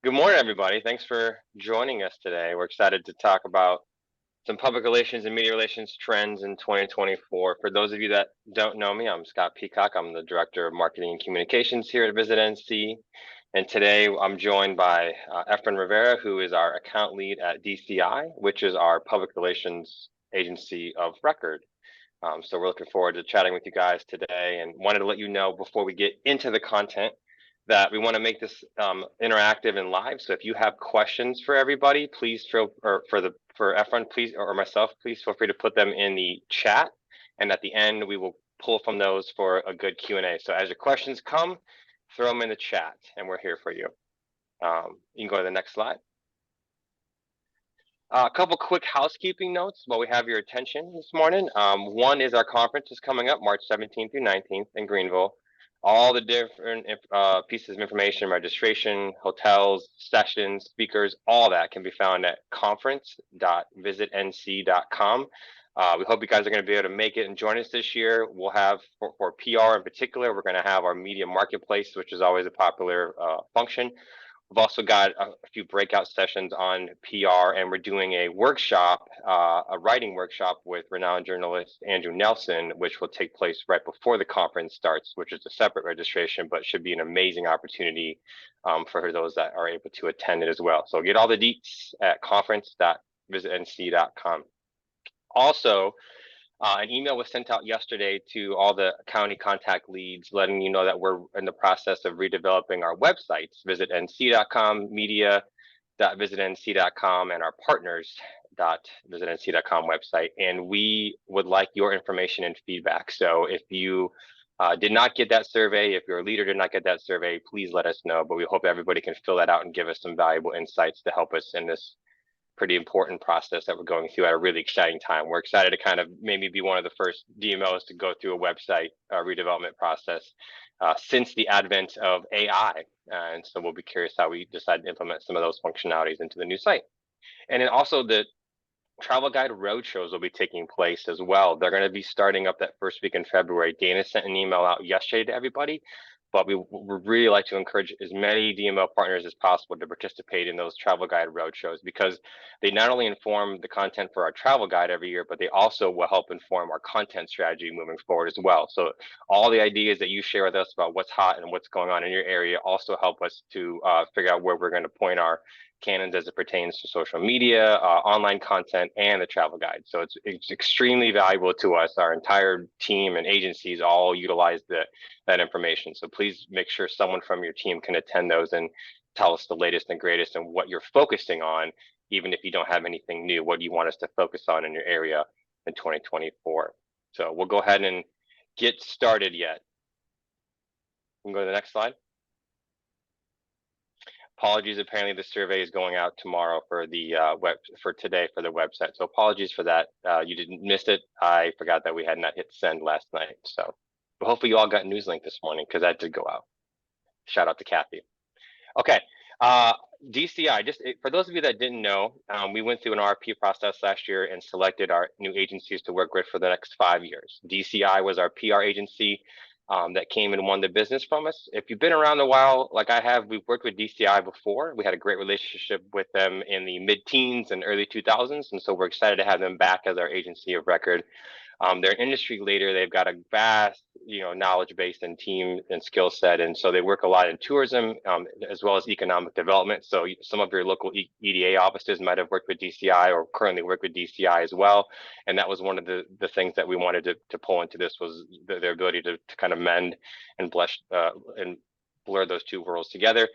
Good morning, everybody. Thanks for joining us today. We're excited to talk about some public relations and media relations trends in 2024. For those of you that don't know me, I'm Scott Peacock. I'm the Director of Marketing and Communications here at Visit NC. And today I'm joined by Efren Rivera, who is our account lead at DCI, which is our public relations agency of record. So we're looking forward to chatting with you guys today, and wanted to let you know before we get into the content that we want to make this interactive and live. So if you have questions for everybody, please feel, or for Efren, please, or myself, please feel free to put them in the chat. And at the end, we will pull from those for a good Q&A. So as your questions come, throw them in the chat, and we're here for you. You can go to the next slide. A couple quick housekeeping notes while we have your attention this morning. One is our conference is coming up March 17th through 19th in Greenville. All the different pieces of information, registration, hotels, sessions, speakers, all that can be found at conference.visitnc.com. We hope you guys are going to be able to make it and join us this year. We'll have, for PR in particular, we're going to have our media marketplace, which is always a popular function. We've also got a few breakout sessions on PR, and we're doing a workshop, a writing workshop with renowned journalist Andrew Nelson, which will take place right before the conference starts, which is a separate registration, but should be an amazing opportunity for those that are able to attend it as well. So get all the deets at conference.visitnc.com. Also, an email was sent out yesterday to all the county contact leads, letting you know that we're in the process of redeveloping our websites, visitnc.com, media.visitnc.com, and our partners.visitnc.com website. And we would like your information and feedback. So if you did not get that survey, if your leader did not get that survey, please let us know. But we hope everybody can fill that out and give us some valuable insights to help us in this pretty important process that we're going through at a really exciting time. We're excited to kind of maybe be one of the first DMOs to go through a website redevelopment process since the advent of AI. And so we'll be curious how we decide to implement some of those functionalities into the new site. And then also the travel guide roadshows will be taking place as well. They're going to be starting up that first week in February. Dana sent an email out yesterday to everybody, but we would really like to encourage as many DMO partners as possible to participate in those travel guide roadshows, because they not only inform the content for our travel guide every year, but they also will help inform our content strategy moving forward as well. So all the ideas that you share with us about what's hot and what's going on in your area also help us to figure out where we're going to point our cannons as it pertains to social media, online content, and the travel guide. So it's extremely valuable to us. Our entire team and agencies all utilize that information. So please make sure someone from your team can attend those and tell us the latest and greatest and what you're focusing on, even if you don't have anything new. What do you want us to focus on in your area in 2024? So we'll go ahead and get started yet. We can go to the next slide. Apologies, apparently the survey is going out tomorrow for the today for the website. So apologies for that. You didn't miss it. I forgot that we had not hit send last night. So but hopefully you all got Newslink this morning, because that did go out. Shout out to Kathy. Okay, DCI, just for those of you that didn't know, we went through an RFP process last year and selected our new agencies to work with for the next 5 years. DCI was our PR agency that came and won the business from us. If you've been around a while, like I have, we've worked with DCI before. We had a great relationship with them in the mid-teens and early 2000s, and so we're excited to have them back as our agency of record. They're an industry leader. They've got a vast, knowledge base and team and skill set, and so they work a lot in tourism as well as economic development. So some of your local EDA offices might have worked with DCI or currently work with DCI as well. And that was one of the things that we wanted to pull into this, was their ability to kind of mend and blur those two worlds together.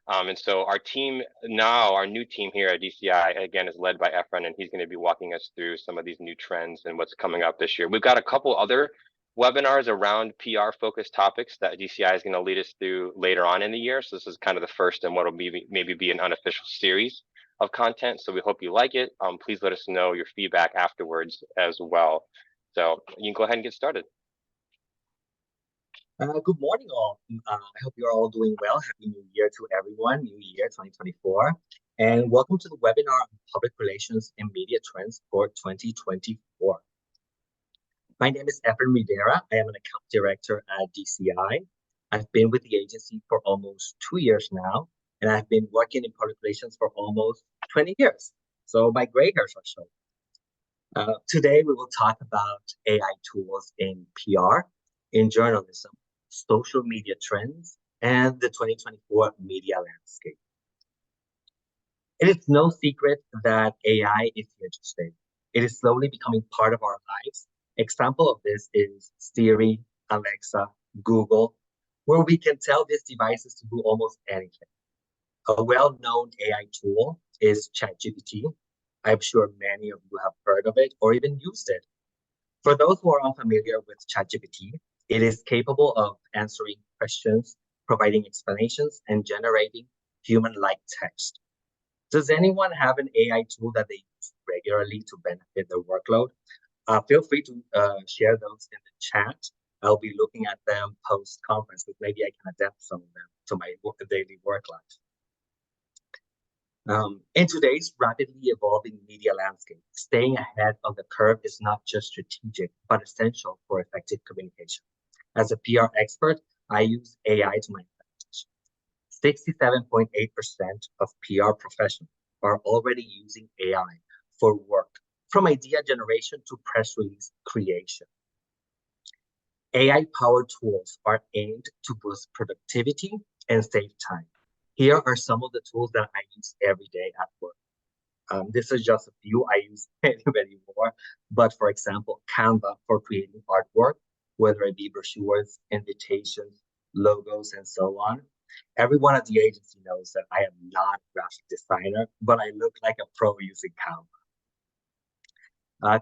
And so our team now, our new team here at DCI, again, is led by Efren, and he's going to be walking us through some of these new trends and what's coming up this year. We've got a couple other webinars around PR-focused topics that DCI is going to lead us through later on in the year. So this is kind of the first in what will maybe be an unofficial series of content. So we hope you like it. Please let us know your feedback afterwards as well. So you can go ahead and get started. Good morning, all. I hope you're all doing well. Happy New Year to everyone. New Year 2024. And welcome to the webinar on Public Relations and Media Trends for 2024. My name is Efren Rivera. I am an account director at DCI. I've been with the agency for almost 2 years now, and I've been working in public relations for almost 20 years. So my gray hairs are showing. Today, we will talk about AI tools in PR, in journalism, social media trends, and the 2024 media landscape. It is no secret that AI is here to stay. It is slowly becoming part of our lives. Example of this is Siri, Alexa, Google, where we can tell these devices to do almost anything. A well-known AI tool is ChatGPT. I'm sure many of you have heard of it or even used it. For those who are unfamiliar with ChatGPT, it is capable of answering questions, providing explanations, and generating human-like text. Does anyone have an AI tool that they use regularly to benefit their workload? Feel free to share those in the chat. I'll be looking at them post-conference, but maybe I can adapt some of them to my daily work life. In today's rapidly evolving media landscape, staying ahead of the curve is not just strategic, but essential for effective communication. As a PR expert, I use AI to my advantage. 67.8% of PR professionals are already using AI for work, from idea generation to press release creation. AI-powered tools are aimed to boost productivity and save time. Here are some of the tools that I use every day at work. This is just a few. I use many more. But for example, Canva for creating artwork, whether it be brochures, invitations, logos, and so on. Everyone at the agency knows that I am not a graphic designer, but I look like a pro using Canva.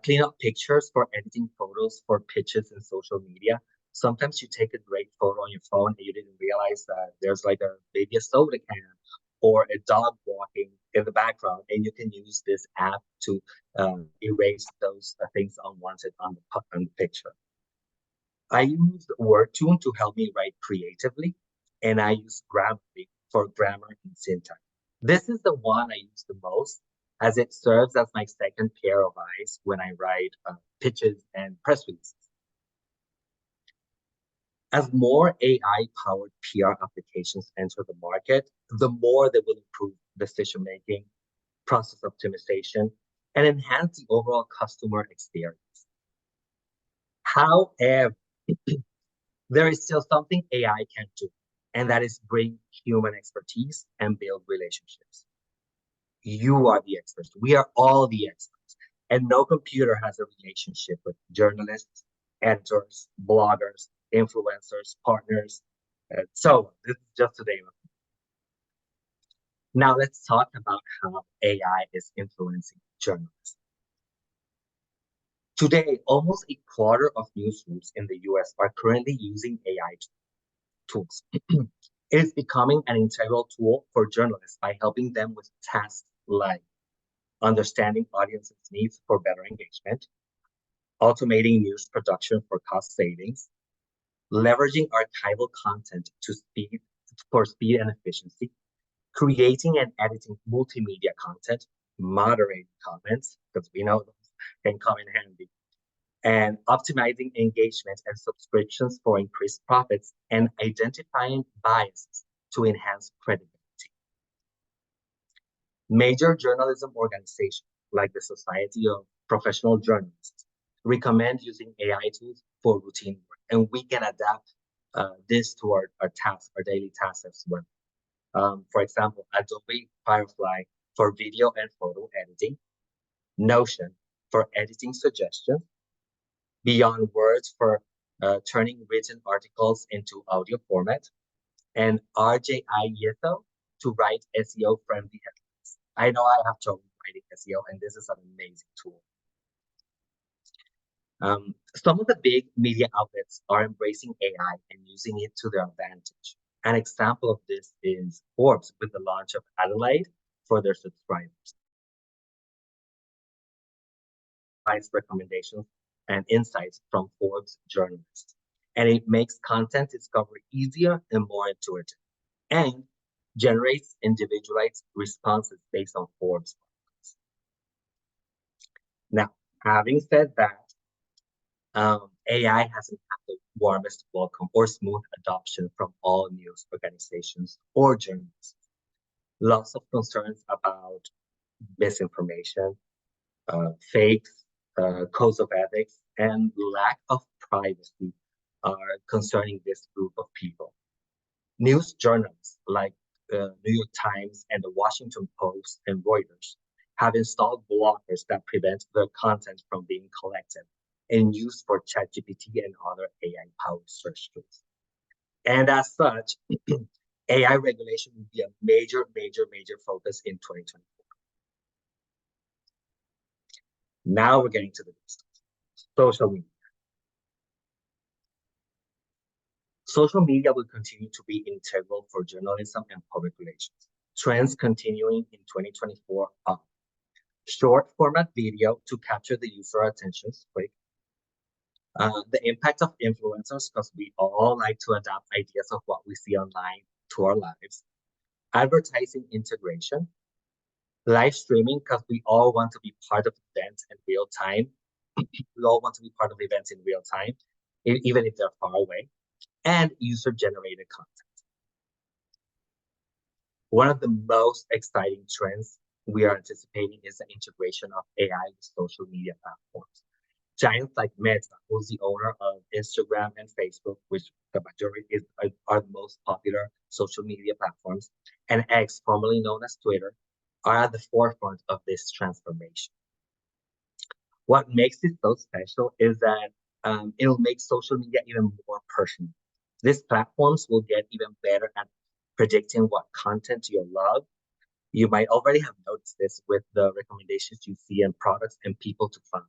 Clean up pictures for editing photos for pitches in social media. Sometimes you take a great photo on your phone and you didn't realize that there's like maybe a soda can or a dog walking in the background, and you can use this app to erase those things unwanted on the picture. I use WordTune to help me write creatively, and I use Grammarly for grammar and syntax. This is the one I use the most, as it serves as my second pair of eyes when I write pitches and press releases. As more AI-powered PR applications enter the market, the more they will improve decision-making, process optimization, and enhance the overall customer experience. However, there is still something AI can't do, and that is bring human expertise and build relationships. You are the experts. We are all the experts. And no computer has a relationship with journalists, editors, bloggers, influencers, partners. So this is just today. Now let's talk about how AI is influencing journalism. Today, almost a quarter of newsrooms in the US are currently using AI tools. It is becoming an integral tool for journalists by helping them with tasks like understanding audiences' needs for better engagement, automating news production for cost savings, leveraging archival content for speed and efficiency, creating and editing multimedia content, moderating comments, because we know those can come in handy, and optimizing engagement and subscriptions for increased profits, and identifying biases to enhance credibility. Major journalism organizations like the Society of Professional Journalists recommend using AI tools for routine work, and we can adapt this to our tasks, our daily tasks as well. For example, Adobe Firefly for video and photo editing, Notion for editing suggestions, Beyond Words for turning written articles into audio format, and RJI Yetho to write SEO-friendly headlines. I know I have trouble writing SEO, and this is an amazing tool. Some of the big media outlets are embracing AI and using it to their advantage. An example of this is Forbes with the launch of Adelaide for their subscribers. Recommendations and insights from Forbes journalists. And it makes content discovery easier and more intuitive, and generates individualized responses based on Forbes. Now, having said that, AI hasn't had the warmest welcome or smooth adoption from all news organizations or journalists. lots of concerns about misinformation, fakes, codes of ethics, and lack of privacy are concerning this group of people. News journalists like the New York Times and the Washington Post and Reuters have installed blockers that prevent their content from being collected and used for ChatGPT and other AI-powered search tools. And as such, AI regulation will be a major, major, major focus in 2024. Now we're getting to the business. Social media. Social media will continue to be integral for journalism and public relations. Trends continuing in 2024 are short format video to capture the user attention quick. The impact of influencers, because we all like to adapt ideas of what we see online to our lives. Advertising integration. Live streaming, because we all want to be part of events in real time. We all want to be part of events in real time, even if they're far away. And user-generated content. One of the most exciting trends we are anticipating is the integration of AI with social media platforms. Giants like Meta, who's the owner of Instagram and Facebook, which the majority are the most popular social media platforms, and X, formerly known as Twitter, are at the forefront of this transformation. What makes it so special is that it'll make social media even more personal. These platforms will get even better at predicting what content you love. You might already have noticed this with the recommendations you see in products and people to find.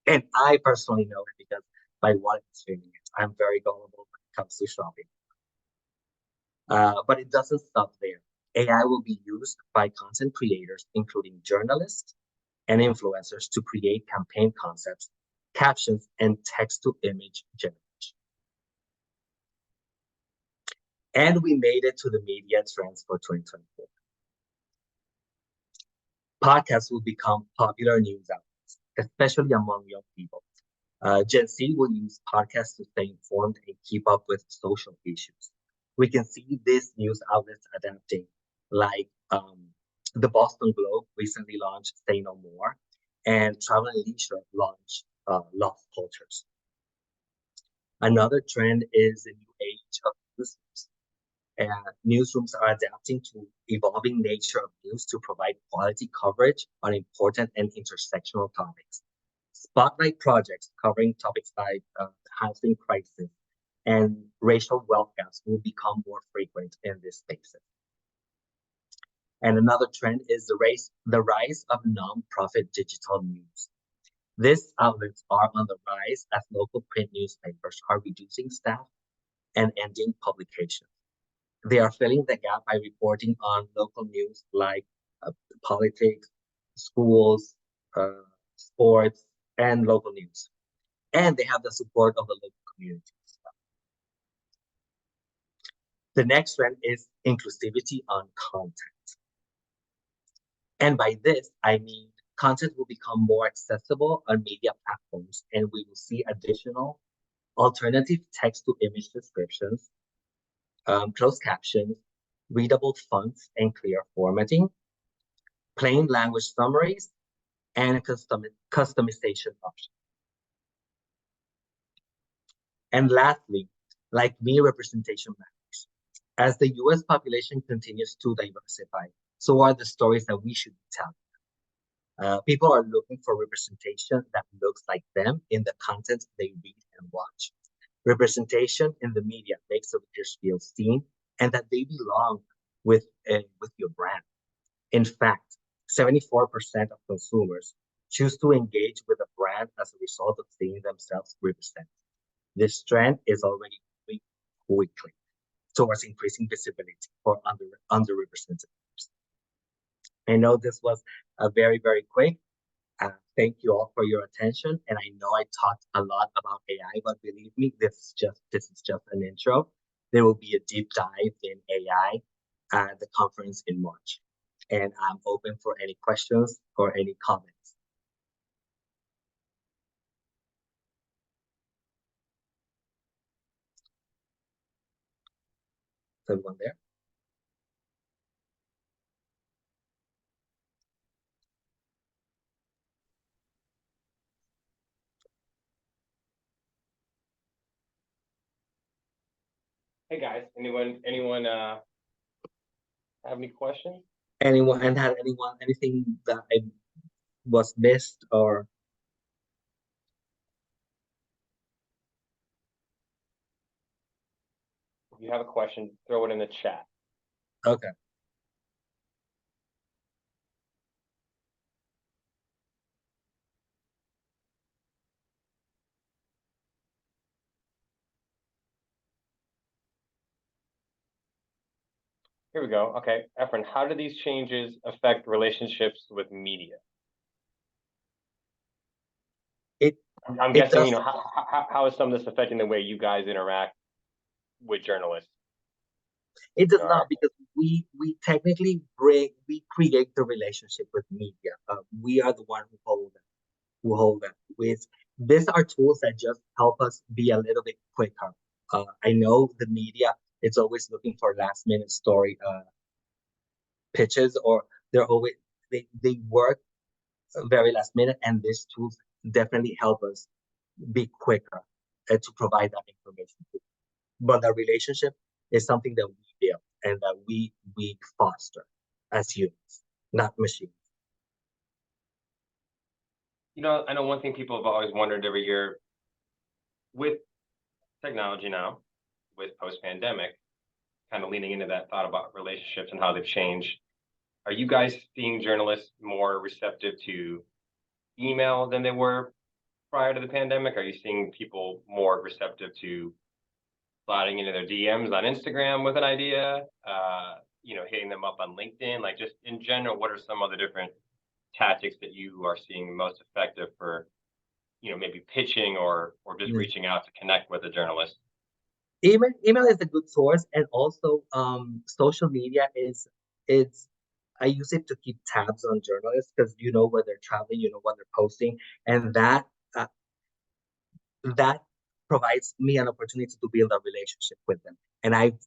And I personally know it because my wallet is streaming it. I'm very gullible when it comes to shopping. But it doesn't stop there. AI will be used by content creators, including journalists and influencers, to create campaign concepts, captions, and text-to-image generation. And we made it to the media trends for 2024. Podcasts will become popular news outlets, especially among young people. Gen Z will use podcasts to stay informed and keep up with social issues. We can see these news outlets adapting, like the Boston Globe recently launched Say No More, and Travel and Leisure launched Lost Cultures. Another trend is the new age of newsrooms. Newsrooms are adapting to evolving nature of news to provide quality coverage on important and intersectional topics. Spotlight projects covering topics like the housing crisis and racial wealth gaps will become more frequent in these spaces. And another trend is the rise of nonprofit digital news. These outlets are on the rise as local print newspapers are reducing staff and ending publications. They are filling the gap by reporting on local news like politics, schools, sports, and local news. And they have the support of the local community. The next trend is inclusivity on content. And by this, I mean content will become more accessible on media platforms, and we will see additional alternative text-to-image descriptions, closed captions, readable fonts and clear formatting, plain language summaries, and customization options. And lastly, like me, representation matters. As the US population continues to diversify, so are the stories that we should be telling. People are looking for representation that looks like them in the content they read and watch. Representation in the media makes the readers feel seen and that they belong with your brand. In fact, 74% of consumers choose to engage with a brand as a result of seeing themselves represented. This trend is already moving quickly towards increasing visibility for underrepresented groups. I know this was a very, very quick. Thank you all for your attention. And I know I talked a lot about AI, but believe me, this is just an intro. There will be a deep dive in AI at the conference in March. And I'm open for any questions or any comments. Is everyone there? Hey guys, anyone have any questions? Anyone and had anything that I was missed or If you have a question, throw it in the chat. okay. Here we go. Okay, Efren, how do these changes affect relationships with media? It I'm it guessing, does how is some of this affecting the way you guys interact with journalists? it does All right. not because we create the relationship with media. We are the one who hold them. With these are tools that just help us be a little bit quicker. I know the media is always looking for last minute story pitches, or they work very last minute, and these tools definitely help us be quicker to provide that information. But the relationship is something that we build and that we foster as humans, not machines. I know one thing people have always wondered every year with technology now, with post-pandemic, kind of leaning into that thought about relationships and how they've changed. Are you guys seeing journalists more receptive to email than they were prior to the pandemic? Are you seeing people more receptive to sliding into their DMs on Instagram with an idea? Hitting them up on LinkedIn? Like, just in general, what are some of the different tactics that you are seeing most effective for, maybe pitching or just Mm. reaching out to connect with a journalist? Email is a good source, and also social media is it's I use it to keep tabs on journalists because you know where they're traveling, you know what they're posting, and uh, that provides me an opportunity to build a relationship with them. And I've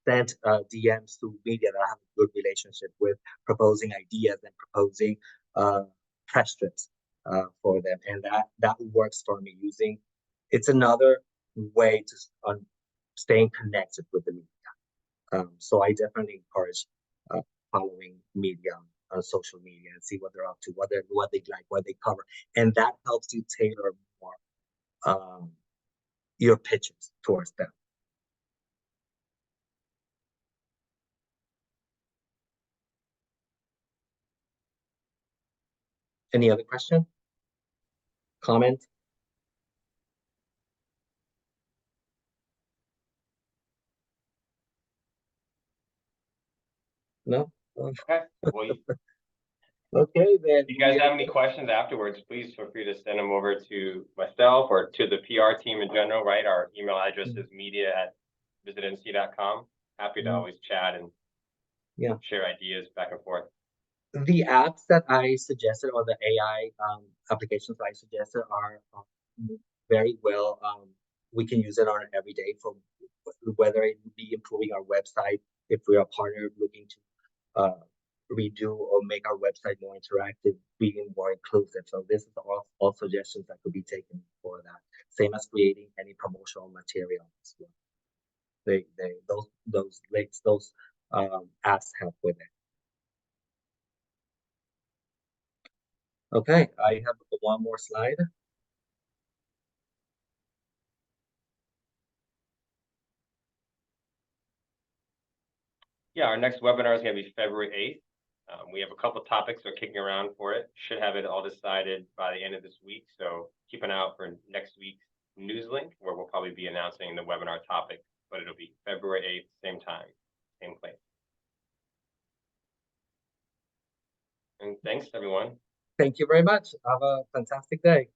sent DMs to media that I have a good relationship with, proposing ideas and proposing uh, press strips for them, and that works for me. It's another way to staying connected with the media. So I definitely encourage following media on social media and see what they're up to, what they like, what they cover, and that helps you tailor more your pitches towards them. Any other question? Comment? No? Okay. Well, Okay, then if you guys have any questions afterwards, please feel free to send them over to myself or to the PR team in general, right? Our email address is media@visitnc.com. Happy to always chat and yeah. share ideas back and forth. The apps that I suggested, or the AI applications I suggested, are very well. We can use it on an everyday for whether it be improving our website, if we're a partner looking to redo or make our website more interactive, being more inclusive. So this is all suggestions that could be taken for that. Same as creating any promotional material as well. Those links, those apps help with it. Okay, I have one more slide. Yeah, our next webinar is going to be February 8th. We have a couple of topics we're kicking around for it. Should have it all decided by the end of this week. So keep an eye out for next week's news link, where we'll probably be announcing the webinar topic, but it'll be February 8th, same time, same place. And thanks, everyone. Thank you very much. Have a fantastic day.